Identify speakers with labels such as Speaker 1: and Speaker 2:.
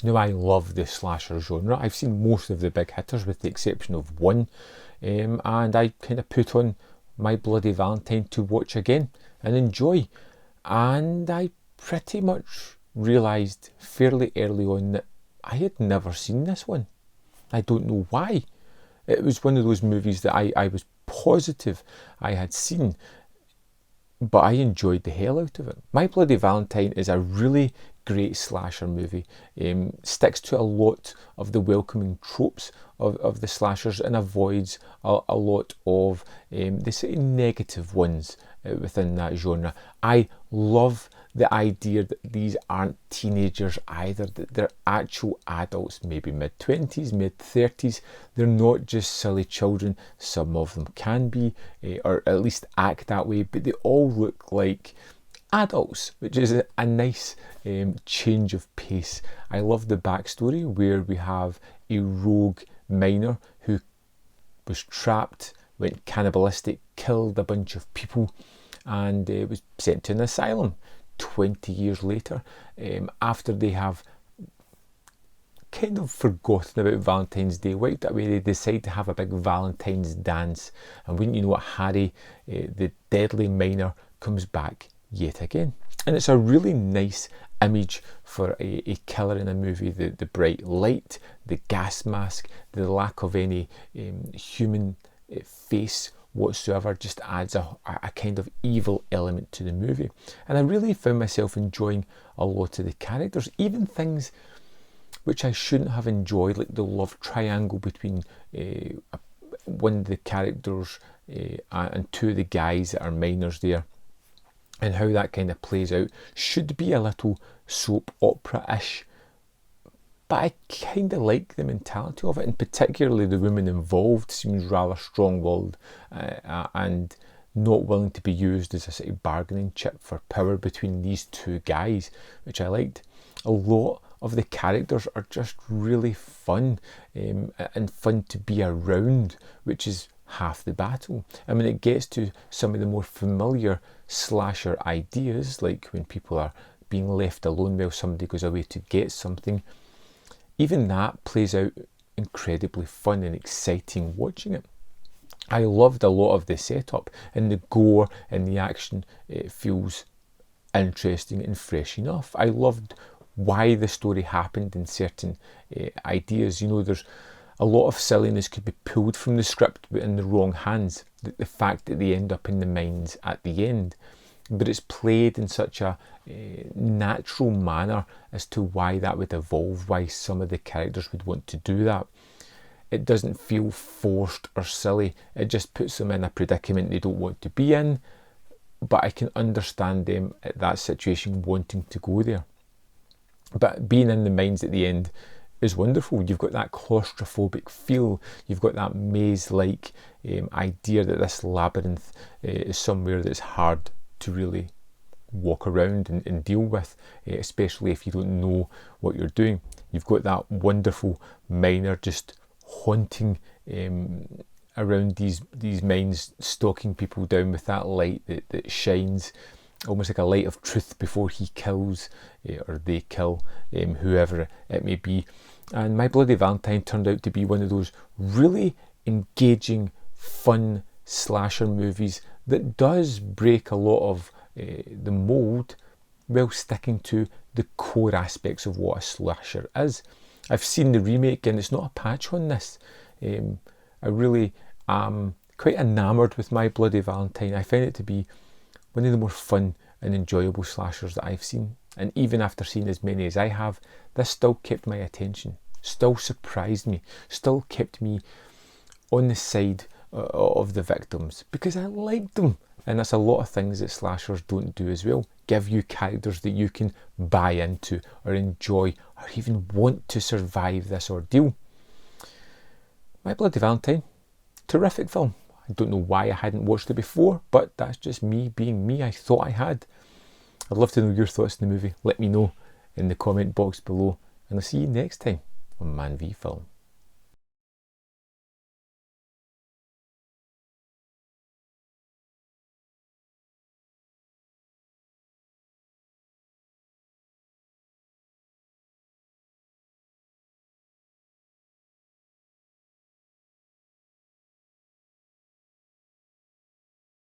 Speaker 1: Now, I love the slasher genre. I've seen most of the big hitters with the exception of one, and I kind of put on My Bloody Valentine to watch again and enjoy. And I pretty much realised fairly early on that I had never seen this one. I don't know why. It was one of those movies that I was positive I had seen, but I enjoyed the hell out of it. My Bloody Valentine is a really great slasher movie. Sticks to a lot of the welcoming tropes of the slashers and avoids a lot of the sort of negative ones within that genre. I love the idea that these aren't teenagers either, that they're actual adults, maybe mid-20s, mid-30s. They're not just silly children. Some of them can be, or at least act that way, but they all look like adults, which is a nice change of pace. I love the backstory where we have a rogue miner who was trapped, went cannibalistic, killed a bunch of people, and was sent to an asylum 20 years later, after they have kind of forgotten about Valentine's Day, wiped it away. They decide to have a big Valentine's dance, and wouldn't you know it, Harry, the deadly miner, comes back yet again. And it's a really nice image for a killer in a movie. The bright light, the gas mask, the lack of any human face whatsoever just adds a kind of evil element to the movie. And I really found myself enjoying a lot of the characters, even things which I shouldn't have enjoyed, like the love triangle between one of the characters and two of the guys that are minors there, and how that kind of plays out. Should be a little soap opera-ish, but I kind of like the mentality of it, and particularly the woman involved seems rather strong-willed and not willing to be used as a sort of bargaining chip for power between these two guys, which I liked. A lot of the characters are just really fun and fun to be around, which is half the battle. And when it gets to some of the more familiar slasher ideas, like when people are being left alone while somebody goes away to get something, even that plays out incredibly fun and exciting watching it. I loved a lot of the setup, and the gore and the action, it feels interesting and fresh enough. I loved why the story happened in certain ideas. You know, there's a lot of silliness could be pulled from the script but in the wrong hands. The fact that they end up in the mines at the end, but it's played in such a natural manner as to why that would evolve, why some of the characters would want to do that. It doesn't feel forced or silly. It just puts them in a predicament they don't want to be in, but I can understand them at that situation wanting to go there. But being in the mines at the end is wonderful. You've got that claustrophobic feel, you've got that maze-like idea that this labyrinth is somewhere that's hard to really walk around and deal with, especially if you don't know what you're doing. You've got that wonderful miner just haunting around these mines, stalking people down with that light that shines, almost like a light of truth before he kills or they kill whoever it may be. And My Bloody Valentine turned out to be one of those really engaging, fun slasher movies that does break a lot of the mould while sticking to the core aspects of what a slasher is. I've seen the remake and it's not a patch on this. I really am quite enamoured with My Bloody Valentine. I find it to be one of the more fun and enjoyable slashers that I've seen. And even after seeing as many as I have, this still kept my attention, still surprised me, still kept me on the side of the victims because I liked them. And that's a lot of things that slashers don't do as well. Give you characters that you can buy into or enjoy or even want to survive this ordeal. My Bloody Valentine, terrific film. I don't know why I hadn't watched it before, but that's just me being me. I thought I had. I'd love to know your thoughts on the movie. Let me know in the comment box below, and I'll see you next time on Man v Film.